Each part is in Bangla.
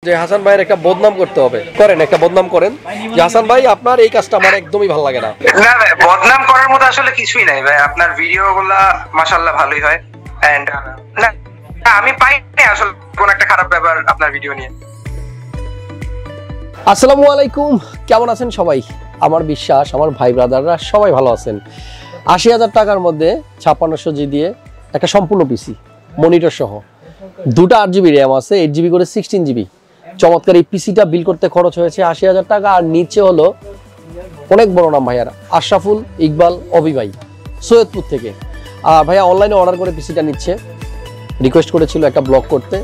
যে হাসান ভাইয়ের একটা বদনাম করতে হবে, করেন একটা বদনাম করেন যে হাসান ভাই আপনার এই কাজটা আমার একদমই ভালো লাগে না। না ভাই, বদনাম করার মতো আসলে কিছুই নাই ভাই, আপনার ভিডিওগুলা মাশাআল্লাহ ভালোই হয়। এন্ড না আমি পাইনি আসলে কোন একটা খারাপ ব্যাপার আপনার ভিডিও নিয়ে। আসসালামু আলাইকুম, কেমন আছেন সবাই? আমার বিশ্বাস আমার ভাই ব্রাদাররা সবাই ভালো আছেন। ৮০,০০০ টাকার মধ্যে ৫৬০০ দিয়ে একটা সম্পূর্ণ পিসি মনিটর সহ, দুটো ৮GB র্যাম আছে, 8GB করে 16GB। চমৎকার এই পিসিটা বিল করতে খরচ হয়েছে ৮০,০০০ টাকা। আর নিচে হলো অনেক বড় নাম ভাইয়ার, আশরাফুল, ইকবাল, অভি ভাই সৈয়দপুর থেকে। আর ভাইয়া অনলাইনে অর্ডার করে পিসিটা নিচ্ছে, রিকোয়েস্ট করেছিল একটা ব্লগ করতে,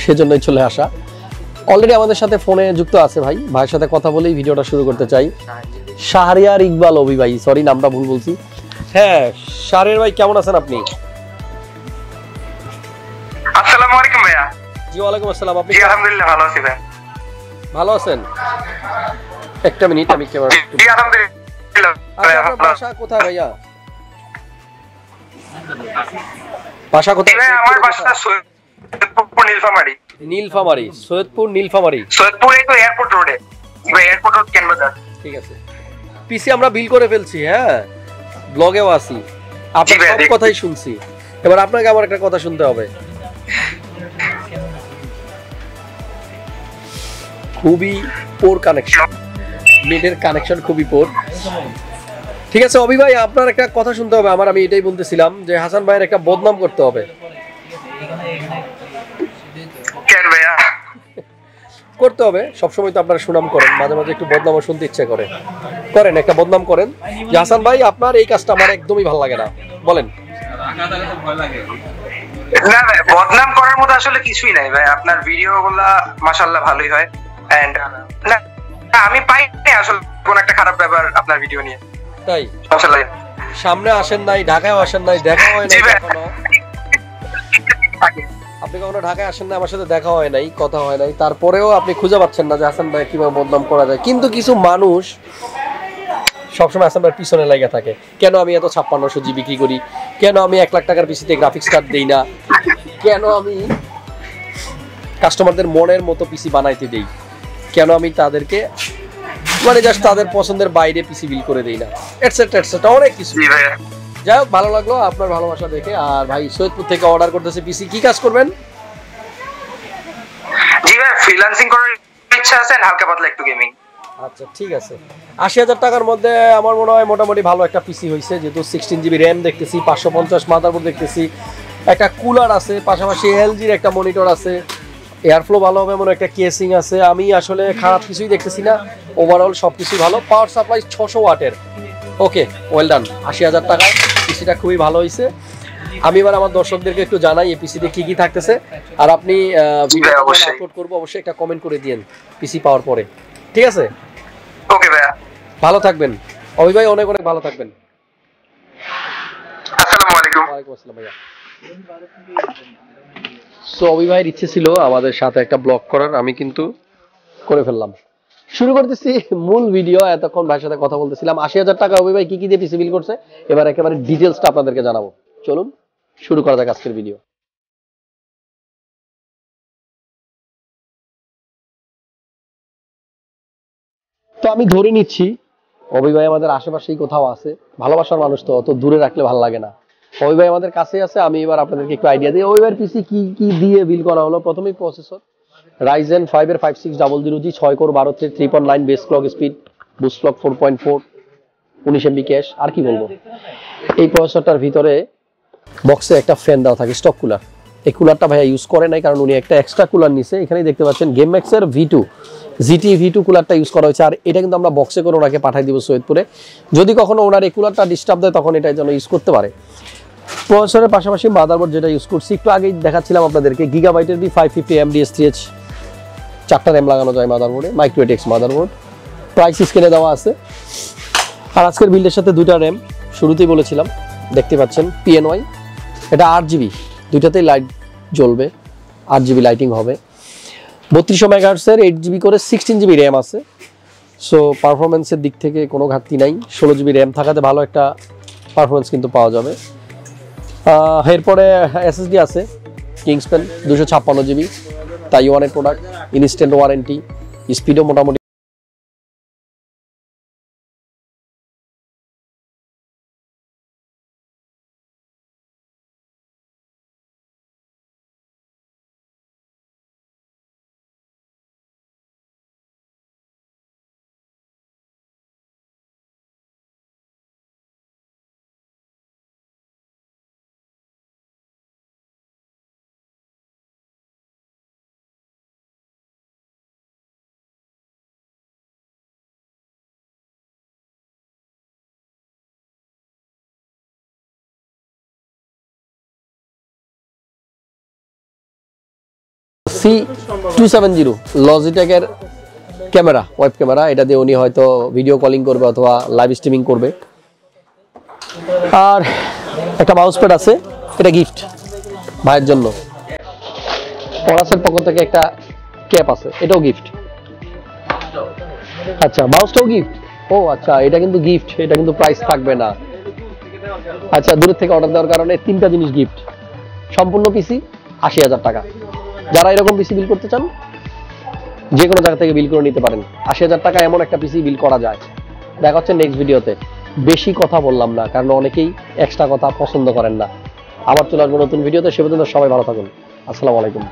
সেজন্যই চলে আসা। অলরেডি আমাদের সাথে ফোনে যুক্ত আছে ভাই, ভাইয়ের সাথে কথা বলেই ভিডিওটা শুরু করতে চাই। শাহরিয়ার ইকবাল অভি ভাই, সরি নামটা ভুল বলছি। হ্যাঁ শাহরিয়ার ভাই, কেমন আছেন আপনি? আসসালামু আলাইকুম ভাইয়া। জি ওয়ালাইকুম আসসালাম। আপনি? জি আলহামদুলিল্লাহ ভালো আছি ভাই। ভালো আছেন? একটা মিনিট, আমি ক্যামেরা। জি আলহামদুলিল্লাহ। আপনার বাসা কোথায় ভাইয়া? বাসা কোথায়? আমার বাসা সৈয়দপুর নীলফামারী। নীলফামারী, সৈয়দপুর নীলফামারী। সৈয়দপুর এই তো এয়ারপোর্ট রোডে ভাই, এয়ারপোর্ট রোড ক্যানভাস। ঠিক আছে, পিসি আমরা বিল করে ফেলছি, হ্যাঁ ব্লগেও আছি, আপনার সব কথাই শুনছি। এবার আপনাকে আমার একটা কথা শুনতে হবে। খুবই পোর কানেকশন, নেটের কানেকশন খুবই পোর। ঠিক আছে অভি ভাই, আপনার একটা কথা শুনতে হবে আমার। আমি এটাই বলতেছিলাম যে হাসান ভাইয়ের একটা বদনাম করতে হবে। কেন ভাইয়া? করতে হবে, সবসময় তো আপনারা সুনাম করেন, মাঝে মাঝে একটু বদনামও শুনতে ইচ্ছে করে। করেন একটা বদনাম করেন যে হাসান ভাই আপনার এই কাজটা আমার একদমই ভালো লাগে না, বলেন। না ভাই, বদনাম করার মতো আসলে কিছুই নাই ভাই, আপনার ভিডিওগুলা মাশাআল্লাহ ভালোই হয়। এন্ড না আমি পাইনি আসলে কোন একটা খারাপ ব্যাপার আপনার ভিডিও নিয়ে। তাই আসলে সামনে আসেন নাই, ঢাকায় আসেন নাই, দেখা হয় নাই কখনো? আপনি কখনো ঢাকায় আসেন না, আমার সাথে দেখা হয় নাই, কথা হয় নাই, তারপরেও আপনি খুঁজে পাচ্ছেন না যে হাসান ভাই কিভাবে বদনাম করা যায়। কিন্তু কিছু মানুষ সবসময় হাসান ভাইয়ের পিছনে লেগে থাকে, কেন আমি এত ৫৬০০ বিক্রি করি, কেন আমি ১,০০,০০০ টাকার পিসিতে গ্রাফিক্স কার্ড দেই না, কেন আমি কাস্টমারদের মনের মতো পিসি বানাইতে দেই, কেন আমি তাদেরকে মানে জাস্ট তাদের পছন্দের বাইরে পিসি বিল করে দেই না, এটসেট্রা এটসেট্রা অনেক কিছু। যাই হোক, ভালো লাগলো আপনার ভালোবাসা দেখে। আর ভাই সৈয়দপুর থেকে অর্ডার করতেছে পিসি, কি কাজ করবেন? জি ভাই, ফ্রিল্যান্সিং করার ইচ্ছা আছে, হালকা পাতলা একটু গেমিং। আচ্ছা ঠিক আছে। ৮০,০০০ টাকার মধ্যে আমার মনে হয় মোটামুটি ভালো একটা পিসি হয়েছে, যেহেতু 16GB র্যাম দেখতেছি, ৫৫০ মাদারবোর্ড দেখতেছি, একটা কুলার আছে, পাশাপাশি এলজির একটা মনিটর আছে, এয়ারফ্লো ভালো হবে এমন একটা কেসিং আছে। আমি আসলে খারাপ কিছুই দেখতেছি না, ওভারঅল সব কিছুই ভালো। পাওয়ার সাপ্লাই ৬০০ ওয়াটের। ওকে, ওয়েল ডান। ৮০,০০০ টাকায় পিসিটা খুবই ভালো হয়েছে। আমি এবার আমার দর্শকদেরকে একটু জানাই এই পিসিতে কি কি থাকতেছে। আর আপনি ভিডিও আপলোড করবো, অবশ্যই একটা কমেন্ট করে দিয়েন পিসি পাওয়ার পরে, ঠিক আছে? ওকে ভাইয়া, ভালো থাকবেন অভি ভাই, অনেক অনেক ভালো থাকবেন। আসসালামু আলাইকুম। ওয়ালাইকুম আসসালাম ভাইয়া। সো অভি ভাইয়ের ইচ্ছে ছিল আমাদের সাথে একটা ব্লগ করার, আমি কিন্তু করে ফেললাম। শুরু করতেছি মূল ভিডিও। এতক্ষণ ভাইয়ের সাথে কথা বলতেছিলাম। ৮০,০০০ টাকা অভি ভাই কি কি দিয়ে পিসি বিল করছে, এবার একেবারে ডিটেলসটা আপনাদেরকে জানাবো। চলুন শুরু করা যাক আজকের ভিডিও। তো আমি ধরে নিচ্ছি অভি ভাই আমাদের আশেপাশেই কোথাও আছে, ভালোবাসার মানুষ তো অত দূরে রাখলে ভালো লাগে না। অভি ভাই আমাদের কাছে আছে। আমি এবার আপনাদেরকে একটু আইডিয়া দিই অভি ভাইয়ের পিসি কি কি দিয়ে বিল করা হলো। প্রথমেই প্রসেসর Ryzen 5 এর 5600G 6 core 12 thread 3.9 base clock speed, boost clock 4.4, 19 MB cache. আর কি বলবো, এই প্রসেসরটার ভিতরে বক্সে একটা ফ্যান দেওয়া থাকে, স্টক কুলার। এই কুলারটা ভাইয়া ইউজ করে নাই, কারণ উনি একটা এক্সট্রা কুলার নিছে। এখানেই দেখতে পাচ্ছেন GAMMAXX এর V2 GT V2 কুলারটা ইউজ করা হয়েছে। আর এটা কিন্তু আমরা বক্সে করে ওনাকে পাঠিয়ে দিব সৈয়দপুরে। যদি কখনো ওনার এই কুলারটা ডিস্টার্ব দেয় তখন এটার জন্য ইউজ করতে পারে। প্রসেসরের পাশাপাশি মাদারবোর্ড যেটা ইউজ করছি, একটু আগেই দেখাচ্ছিলাম আপনাদেরকে, Gigabyte B550 AMD STH 4টা র্যাম লাগানো যায় মাদারবোর্ডে, মাইক্রো ATX মাদারবোর্ড। প্রাইস স্ক্রিনে দেওয়া আছে। আর আজকের বিল্ডের সাথে 2টা র্যাম, শুরুতেই বলেছিলাম, দেখতে পাচ্ছেন PNY। এটা 8GB, দুইটাতেই লাইট জ্বলবে, 8GB লাইটিং হবে। 3200 MHz এর 8GB করে 16GB র্যাম আছে। সো পারফরমেন্সের দিক থেকে কোনো ঘাটতি নাই। 16GB র্যাম থাকাতে ভালো একটা পারফরমেন্স কিন্তু পাওয়া যাবে। এরপরে SSD আছে KINGSMAN 256GB, তাইওয়ানের প্রোডাক্ট, ইনস্ট্যান্ট ওয়ারেন্টি, স্পিডও মোটামুটি। C270 লজিটেকের ক্যামেরা, ওয়েব ক্যামেরা, এটা দিয়ে উনি হয়তো ভিডিও কলিং করবে অথবা লাইভ স্ট্রিমিং করবে। আর একটা মাউস প্যাড আছে, এটা গিফট ভাইয়ের জন্য। পরাসের পক্ষ থেকে একটা ক্যাপ আছে, এটাও গিফট। আচ্ছা, মাউসটাও গিফট। ও আচ্ছা, এটা কিন্তু গিফট, এটা কিন্তু প্রাইস থাকবে না। আচ্ছা, দূরের থেকে অর্ডার দেওয়ার কারণে 3টা জিনিস গিফট। সম্পূর্ণ পিসি 80,000 টাকা। যারা এরকম পিসি বিল করতে চান যে কোনো জায়গা থেকে বিল করে নিতে পারেন। 80,000 টাকা এমন একটা পিসি বিল করা যায়। দেখা হচ্ছে নেক্সট ভিডিওতে। বেশি কথা বললাম না, কারণ অনেকেই এক্সট্রা কথা পছন্দ করেন না। আবার চলে আসবো নতুন ভিডিওতে। সে পর্যন্ত সবাই ভালো থাকুন। আসসালামু আলাইকুম।